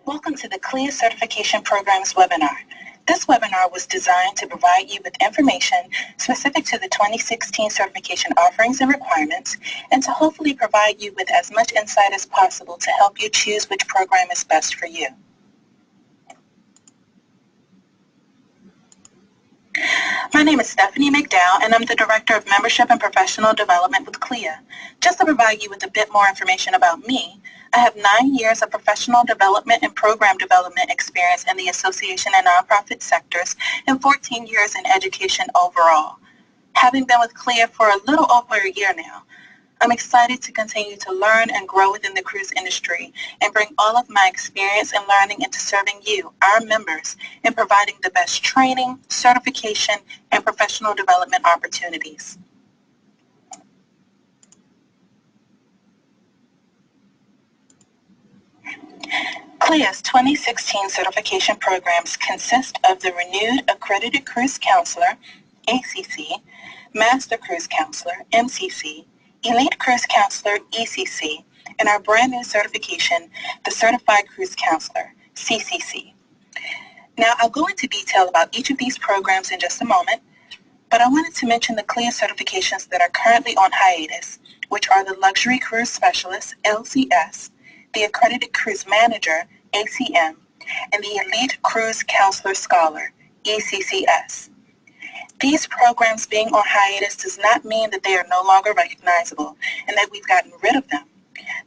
Welcome to the CLIA Certification Programs webinar. This webinar was designed to provide you with information specific to the 2016 certification offerings and requirements, and to hopefully provide you with as much insight as possible to help you choose which program is best for you. My name is Stephanie McDowell, and I'm the Director of Membership and Professional Development with CLIA. Just to provide you with a bit more information about me, I have 9 years of professional development and program development experience in the association and nonprofit sectors and 14 years in education overall. Having been with CLIA for a little over a year now, I'm excited to continue to learn and grow within the cruise industry and bring all of my experience and learning into serving you, our members, and providing the best training, certification, and professional development opportunities. CLIA's 2016 certification programs consist of the renewed Accredited Cruise Counselor, ACC, Master Cruise Counselor, MCC, Elite Cruise Counselor, ECC, and our brand new certification, the Certified Cruise Counselor, CCC. Now, I'll go into detail about each of these programs in just a moment, but I wanted to mention the CLIA certifications that are currently on hiatus, which are the Luxury Cruise Specialist, LCS, the Accredited Cruise Manager, ACM, and the Elite Cruise Counselor Scholar, ECCS. These programs being on hiatus does not mean that they are no longer recognizable and that we've gotten rid of them.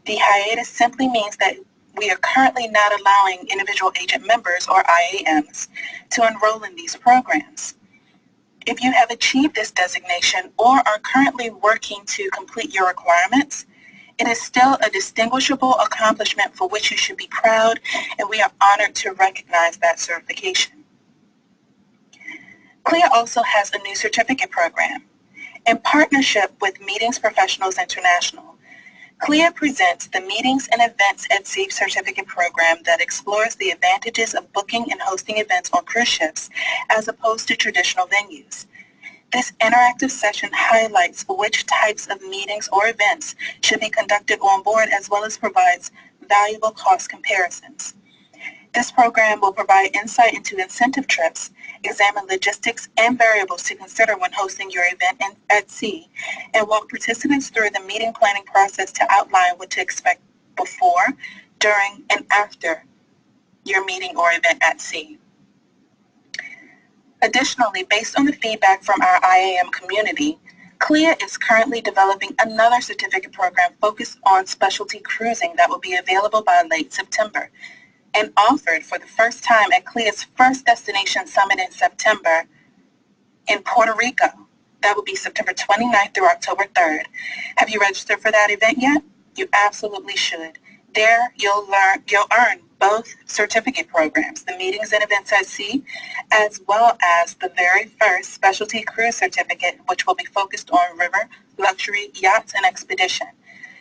The hiatus simply means that we are currently not allowing individual agent members, or IAMs, to enroll in these programs. If you have achieved this designation or are currently working to complete your requirements, it is still a distinguishable accomplishment for which you should be proud, and we are honored to recognize that certification. CLIA also has a new certificate program. In partnership with Meetings Professionals International, CLIA presents the Meetings and Events at Sea certificate program that explores the advantages of booking and hosting events on cruise ships as opposed to traditional venues. This interactive session highlights which types of meetings or events should be conducted on board, as well as provides valuable cost comparisons. This program will provide insight into incentive trips, examine logistics and variables to consider when hosting your event at sea, and walk participants through the meeting planning process to outline what to expect before, during, and after your meeting or event at sea. Additionally, based on the feedback from our IAM community, CLIA is currently developing another certificate program focused on specialty cruising that will be available by late September and offered for the first time at CLIA's first destination summit in September in Puerto Rico. That will be September 29th through October 3rd. Have you registered for that event yet? You absolutely should. There, you'll earn both certificate programs, the Meetings and Events at Sea, as well as the very first Specialty Cruise Certificate, which will be focused on river, luxury, yachts, and expedition.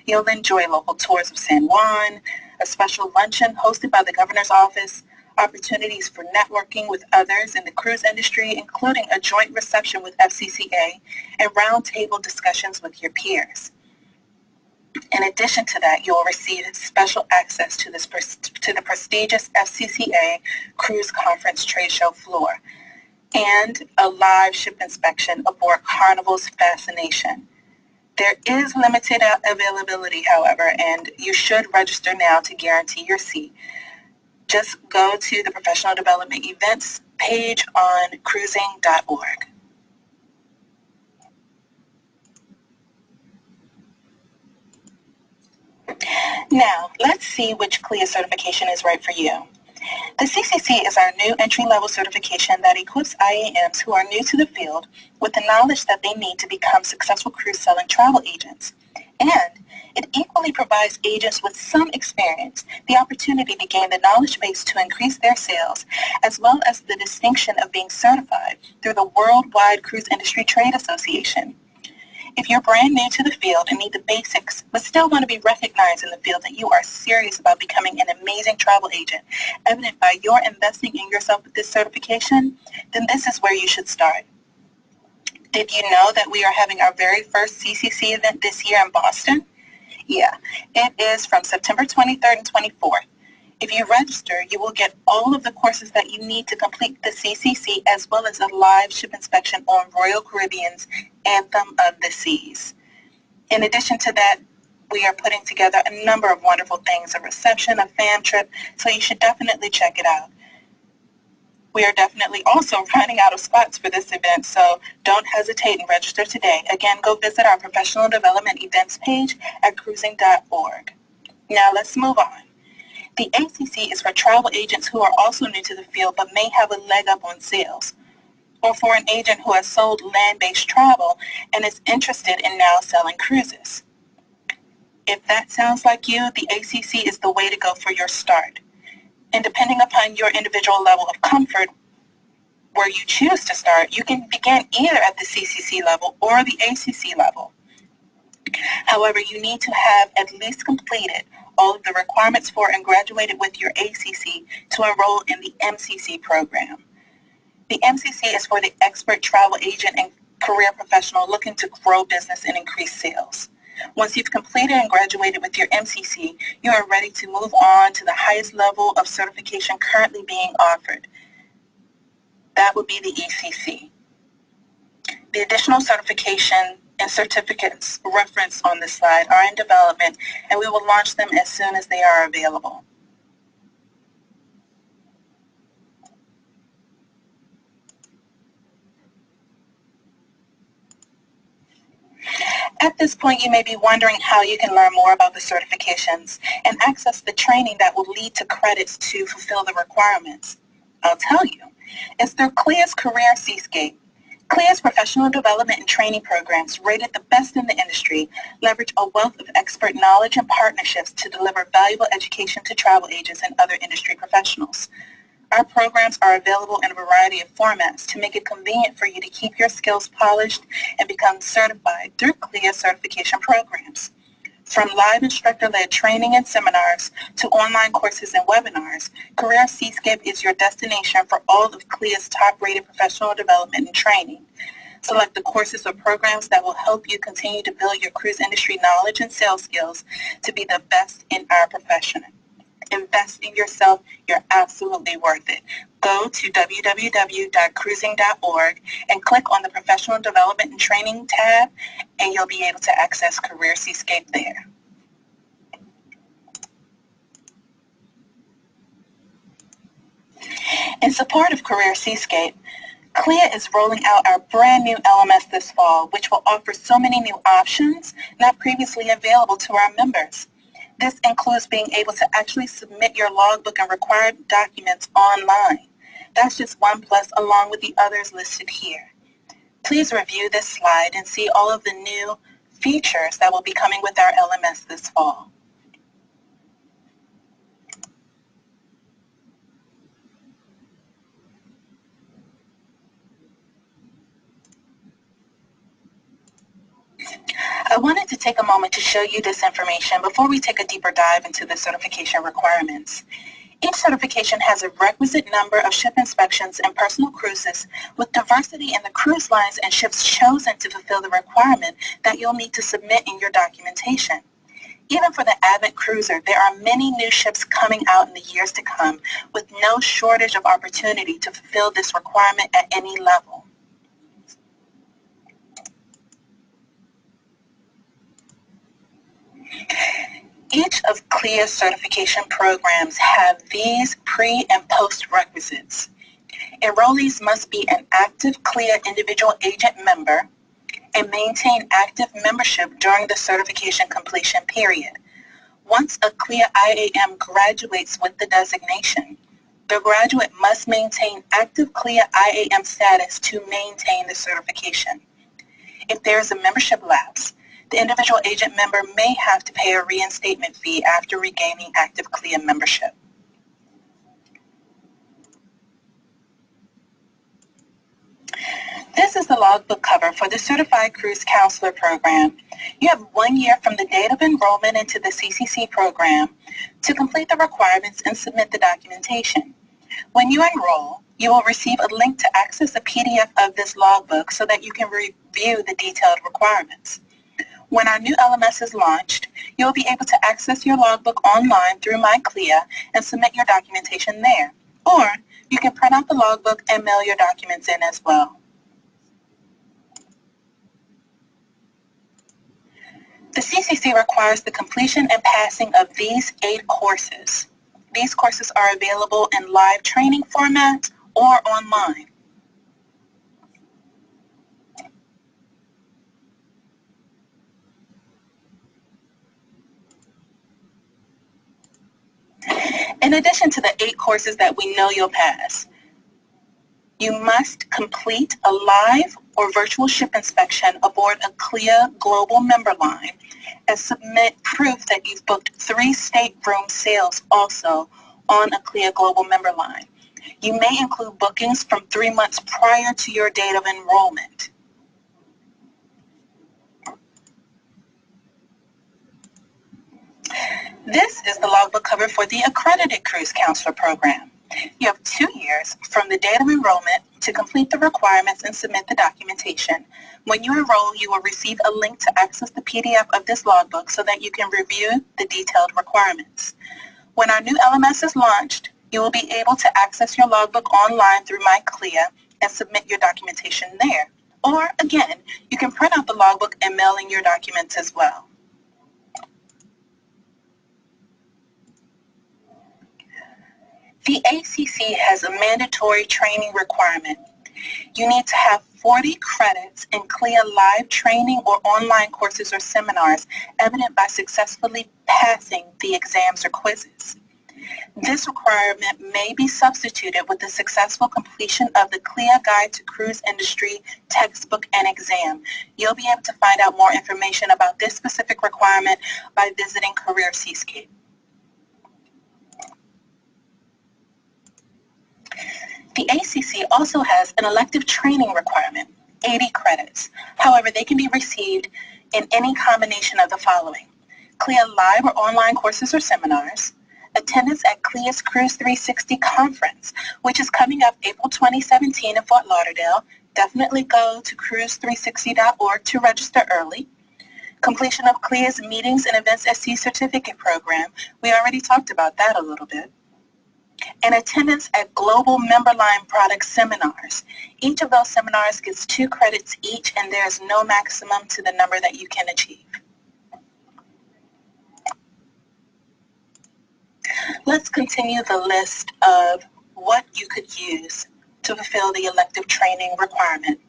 You'll enjoy local tours of San Juan, a special luncheon hosted by the Governor's Office, opportunities for networking with others in the cruise industry, including a joint reception with FCCA, and roundtable discussions with your peers. In addition to that, you'll receive special access to the prestigious FCCA Cruise Conference trade show floor and a live ship inspection aboard Carnival's Fascination. There is limited availability, however, and you should register now to guarantee your seat. Just go to the Professional Development Events page on cruising.org. Now, let's see which CLIA certification is right for you. The CCC is our new entry-level certification that equips IAMs who are new to the field with the knowledge that they need to become successful cruise selling travel agents. And it equally provides agents with some experience the opportunity to gain the knowledge base to increase their sales, as well as the distinction of being certified through the Worldwide Cruise Industry Trade Association. If you're brand new to the field and need the basics, but still want to be recognized in the field that you are serious about becoming an amazing travel agent, evident by your investing in yourself with this certification, then this is where you should start. Did you know that we are having our very first CCC event this year in Boston? Yeah, it is from September 23rd and 24th. If you register, you will get all of the courses that you need to complete the CCC, as well as a live ship inspection on Royal Caribbean's Anthem of the Seas. In addition to that, we are putting together a number of wonderful things, a reception, a fam trip, so you should definitely check it out. We are definitely also running out of spots for this event, so don't hesitate and register today. Again, go visit our professional development events page at cruising.org. Now let's move on. The ACC is for travel agents who are also new to the field but may have a leg up on sales, or for an agent who has sold land-based travel and is interested in now selling cruises. If that sounds like you, the ACC is the way to go for your start. And depending upon your individual level of comfort where you choose to start, you can begin either at the CCC level or the ACC level. However, you need to have at least completed all of the requirements for and graduated with your ACC to enroll in the MCC program. The MCC is for the expert travel agent and career professional looking to grow business and increase sales. Once you've completed and graduated with your MCC, you are ready to move on to the highest level of certification currently being offered. That would be the ECC. The additional certification and certificates referenced on this slide are in development, and we will launch them as soon as they are available. At this point, you may be wondering how you can learn more about the certifications and access the training that will lead to credits to fulfill the requirements. I'll tell you. It's through CLIA's Career Seascape. CLIA's professional development and training programs, rated the best in the industry, leverage a wealth of expert knowledge and partnerships to deliver valuable education to travel agents and other industry professionals. Our programs are available in a variety of formats to make it convenient for you to keep your skills polished and become certified through CLIA certification programs. From live instructor-led training and seminars to online courses and webinars, Career Seascape is your destination for all of CLIA's top-rated professional development and training. Select the courses or programs that will help you continue to build your cruise industry knowledge and sales skills to be the best in our profession. Invest in yourself. You're absolutely worth it. Go to www.cruising.org and click on the Professional Development and Training tab, and you'll be able to access Career Seascape there. In support of Career Seascape, CLIA is rolling out our brand new LMS this fall, which will offer so many new options not previously available to our members. This includes being able to actually submit your logbook and required documents online. That's just one plus along with the others listed here. Please review this slide and see all of the new features that will be coming with our LMS this fall. I wanted to take a moment to show you this information before we take a deeper dive into the certification requirements. Each certification has a requisite number of ship inspections and personal cruises with diversity in the cruise lines and ships chosen to fulfill the requirement that you'll need to submit in your documentation. Even for the Advent Cruiser, there are many new ships coming out in the years to come with no shortage of opportunity to fulfill this requirement at any level. Each of CLIA's certification programs have these pre- and post-requisites. Enrollees must be an active CLIA individual agent member and maintain active membership during the certification completion period. Once a CLIA IAM graduates with the designation, the graduate must maintain active CLIA IAM status to maintain the certification. If there is a membership lapse, the individual agent member may have to pay a reinstatement fee after regaining active CLIA membership. This is the logbook cover for the Certified Cruise Counselor program. You have 1 year from the date of enrollment into the CCC program to complete the requirements and submit the documentation. When you enroll, you will receive a link to access a PDF of this logbook so that you can review the detailed requirements. When our new LMS is launched, you'll be able to access your logbook online through My CLIA and submit your documentation there. Or you can print out the logbook and mail your documents in as well. The CCC requires the completion and passing of these 8 courses. These courses are available in live training format or online. In addition to the 8 courses that we know you'll pass, you must complete a live or virtual ship inspection aboard a CLIA global member line and submit proof that you've booked 3 stateroom sales also on a CLIA global member line. You may include bookings from 3 months prior to your date of enrollment. This is the logbook cover for the Accredited Cruise Counselor program. You have 2 years from the date of enrollment to complete the requirements and submit the documentation. When you enroll, you will receive a link to access the PDF of this logbook so that you can review the detailed requirements. When our new LMS is launched, you will be able to access your logbook online through My CLIA and submit your documentation there. Or, again, you can print out the logbook and mail in your documents as well. The ACC has a mandatory training requirement. You need to have 40 credits in CLIA live training or online courses or seminars evident by successfully passing the exams or quizzes. This requirement may be substituted with the successful completion of the CLIA Guide to Cruise Industry textbook and exam. You'll be able to find out more information about this specific requirement by visiting Career Seascape. The ACC also has an elective training requirement, 80 credits. However, they can be received in any combination of the following: CLIA live or online courses or seminars, attendance at CLIA's Cruise 360 conference, which is coming up April 2017 in Fort Lauderdale. Definitely go to cruise360.org to register early. Completion of CLIA's Meetings and Events at Sea certificate program. We already talked about that a little bit. And attendance at Global Memberline Product Seminars. Each of those seminars gets 2 credits each, and there is no maximum to the number that you can achieve. Let's continue the list of what you could use to fulfill the elective training requirement.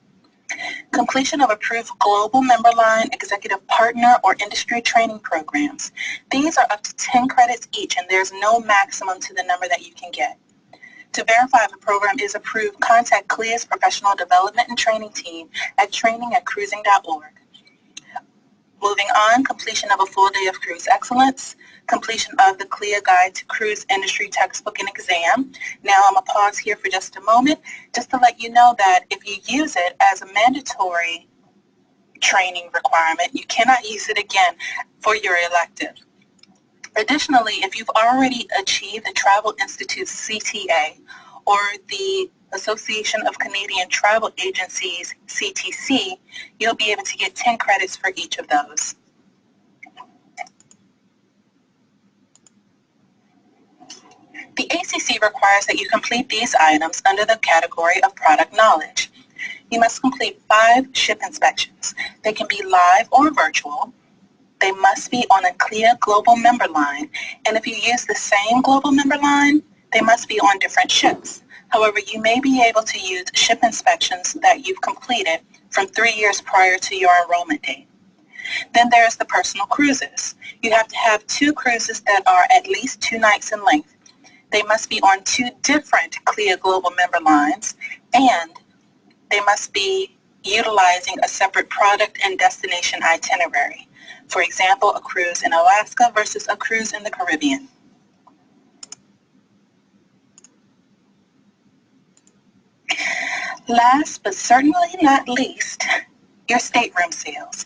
Completion of approved global memberline, executive partner, or industry training programs. These are up to 10 credits each, and there's no maximum to the number that you can get. To verify if a program is approved, contact CLIA's Professional Development and Training Team at training@cruising.org. Moving on, completion of a full day of cruise excellence, completion of the CLIA Guide to Cruise Industry textbook and exam. Now I'm going to pause here for just a moment just to let you know that if you use it as a mandatory training requirement, you cannot use it again for your elective. Additionally, if you've already achieved the Travel Institute's CTA or the Association of Canadian Travel Agencies CTC, you'll be able to get 10 credits for each of those. The ACC requires that you complete these items under the category of product knowledge. You must complete 5 ship inspections. They can be live or virtual. They must be on a CLIA global member line, and if you use the same global member line, they must be on different ships. However, you may be able to use ship inspections that you've completed from 3 years prior to your enrollment date. Then there's the personal cruises. You have to have 2 cruises that are at least 2 nights in length. They must be on 2 different CLIA global member lines, and they must be utilizing a separate product and destination itinerary. For example, a cruise in Alaska versus a cruise in the Caribbean. Last but certainly not least, your stateroom sales.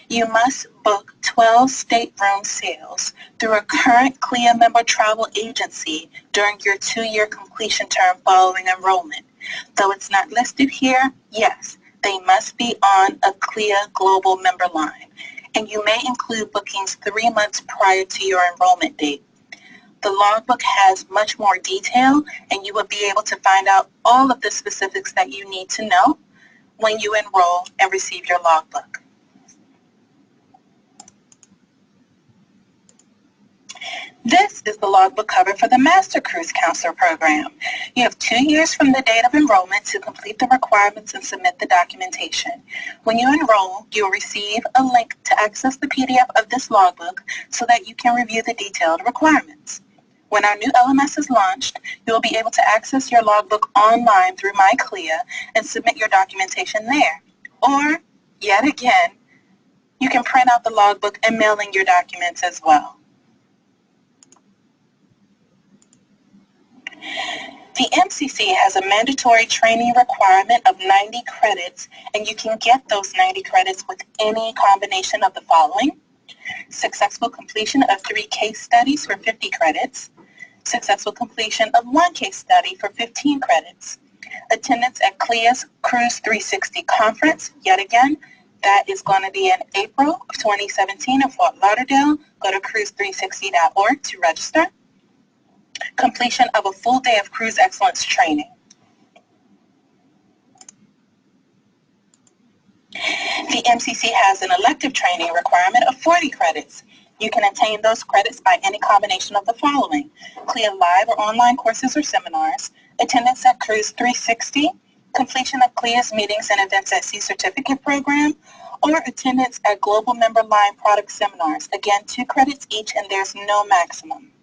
You must book 12 stateroom sales through a current CLIA member travel agency during your 2-year completion term following enrollment. Though it's not listed here, yes, they must be on a CLIA global member line. and you may include bookings 3 months prior to your enrollment date. The logbook has much more detail, and you will be able to find out all of the specifics that you need to know when you enroll and receive your logbook. This is the logbook cover for the Master Cruise Counselor program. You have 2 years from the date of enrollment to complete the requirements and submit the documentation. When you enroll, you'll receive a link to access the PDF of this logbook so that you can review the detailed requirements. When our new LMS is launched, you'll be able to access your logbook online through my CLIA and submit your documentation there. Or, yet again, you can print out the logbook and mail in your documents as well. The MCC has a mandatory training requirement of 90 credits, and you can get those 90 credits with any combination of the following: successful completion of 3 case studies for 50 credits, successful completion of 1 case study for 15 credits, attendance at CLIA's Cruise 360 conference. Yet again, that is going to be in April of 2017 in Fort Lauderdale. Go to cruise360.org to register. Completion of a full day of cruise excellence training. The MCC has an elective training requirement of 40 credits. You can attain those credits by any combination of the following: CLIA live or online courses or seminars, attendance at Cruise 360, completion of CLIA's meetings and events at Sea Certificate Program, or attendance at Global Member Line product seminars. Again, 2 credits each, and there's no maximum.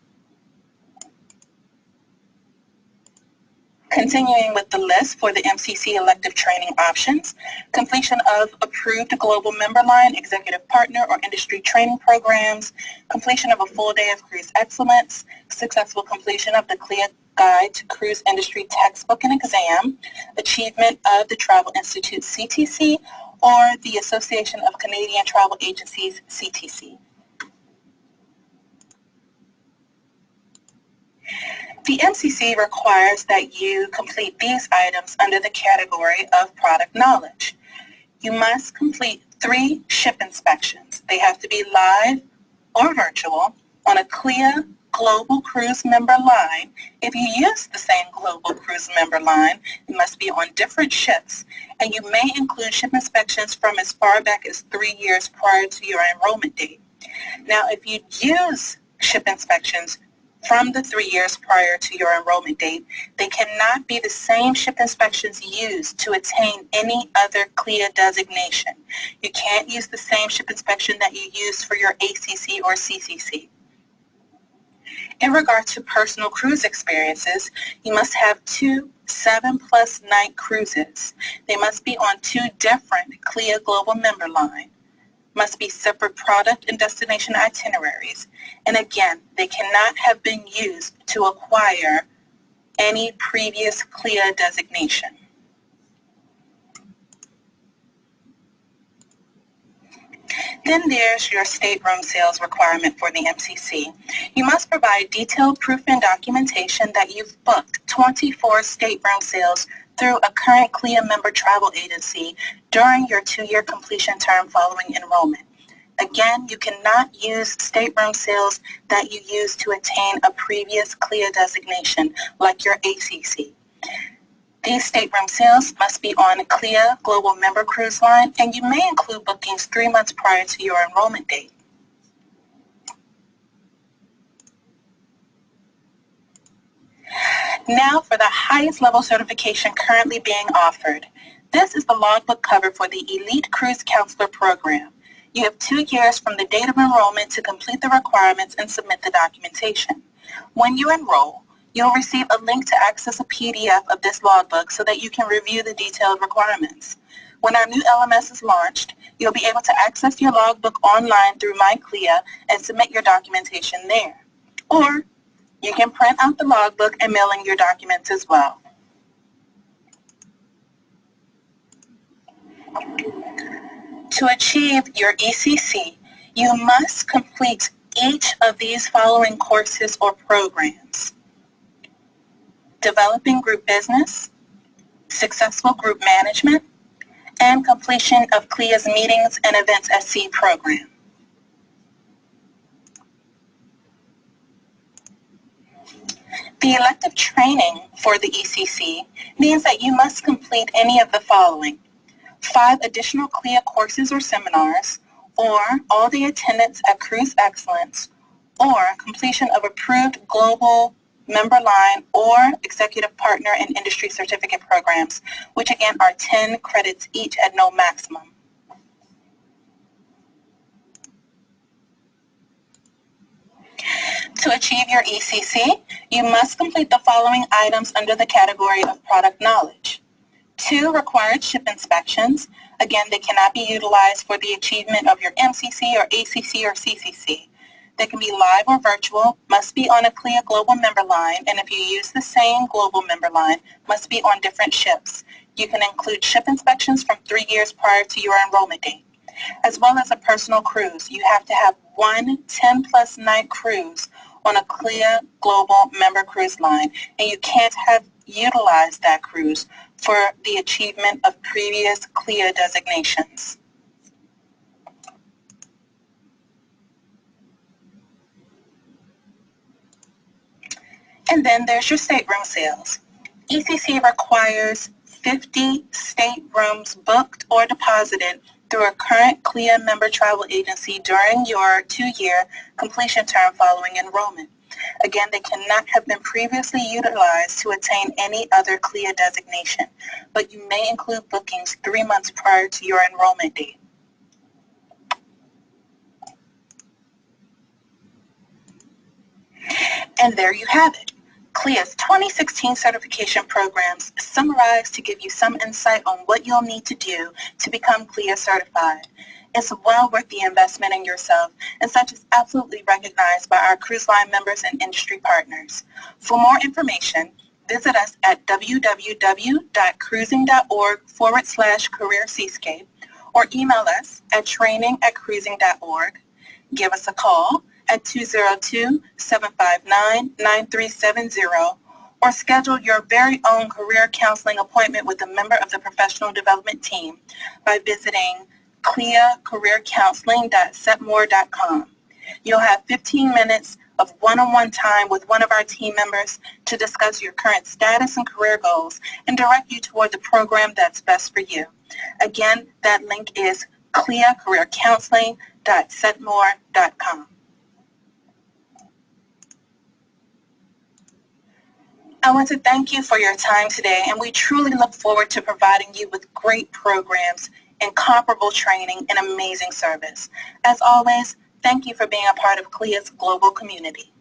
Continuing with the list for the MCC elective training options: completion of approved Global Member Line, Executive Partner, or Industry Training programs, completion of a full day of Cruise Excellence, successful completion of the CLIA Guide to Cruise Industry textbook and exam, achievement of the Travel Institute CTC, or the Association of Canadian Travel Agencies CTC. The MCC requires that you complete these items under the category of product knowledge. You must complete 3 ship inspections. They have to be live or virtual on a CLIA Global Cruise member line. If you use the same Global Cruise member line, it must be on different ships, and you may include ship inspections from as far back as 3 years prior to your enrollment date. Now, if you use ship inspections from the 3 years prior to your enrollment date, they cannot be the same ship inspections used to attain any other CLIA designation. You can't use the same ship inspection that you used for your ACC or CCC. In regard to personal cruise experiences, you must have 2 7+ night cruises. They must be on 2 different CLIA Global member lines. Must be separate product and destination itineraries. And again, they cannot have been used to acquire any previous CLIA designation. Then there's your stateroom sales requirement for the MCC. You must provide detailed proof and documentation that you've booked 24 stateroom sales through a current CLIA member travel agency during your 2-year completion term following enrollment. Again, you cannot use stateroom sales that you used to attain a previous CLIA designation, like your ACC. These stateroom sales must be on a CLIA Global Member Cruise Line, and you may include bookings 3 months prior to your enrollment date. Now for the highest level certification currently being offered. This is the logbook cover for the Elite Cruise Counselor program. You have 2 years from the date of enrollment to complete the requirements and submit the documentation. When you enroll, you'll receive a link to access a PDF of this logbook so that you can review the detailed requirements. When our new LMS is launched, you'll be able to access your logbook online through My CLIA and submit your documentation there. Or you can print out the logbook and mail in your documents as well. To achieve your ECC, you must complete each of these following courses or programs: Developing Group Business, Successful Group Management, and completion of CLIA's Meetings and Events at Sea program. The elective training for the ECC means that you must complete any of the following: 5 additional CLIA courses or seminars, or all-day attendance at Cruise Excellence, or completion of approved global member line or executive partner and industry certificate programs, which again are 10 credits each at no maximum. To achieve your ECC, you must complete the following items under the category of product knowledge. 2 required ship inspections. Again, they cannot be utilized for the achievement of your MCC or ACC or CCC. They can be live or virtual, must be on a CLIA global member line, and if you use the same global member line, must be on different ships. You can include ship inspections from 3 years prior to your enrollment date. As well as a personal cruise. You have to have one 10-plus night cruise on a CLIA global member cruise line, and you can't have utilized that cruise for the achievement of previous CLIA designations. And then there's your stateroom sales. ECC requires 50 staterooms booked or deposited through a current CLIA member travel agency during your 2-year completion term following enrollment. Again, they cannot have been previously utilized to attain any other CLIA designation, but you may include bookings 3 months prior to your enrollment date. And there you have it. CLIA's 2016 certification programs summarized to give you some insight on what you'll need to do to become CLIA certified. It's well worth the investment in yourself, and such is absolutely recognized by our cruise line members and industry partners. For more information, visit us at www.cruising.org/career seascape or email us at training@cruising.org. Give us a call at 202-759-9370 or schedule your very own career counseling appointment with a member of the professional development team by visiting CLIAcareercounseling.setmore.com. You'll have 15 minutes of one-on-one time with one of our team members to discuss your current status and career goals and direct you toward the program that's best for you. Again, that link is CLIAcareercounseling.setmore.com. I want to thank you for your time today, and we truly look forward to providing you with great programs, incomparable training, and amazing service. As always, thank you for being a part of CLIA's global community.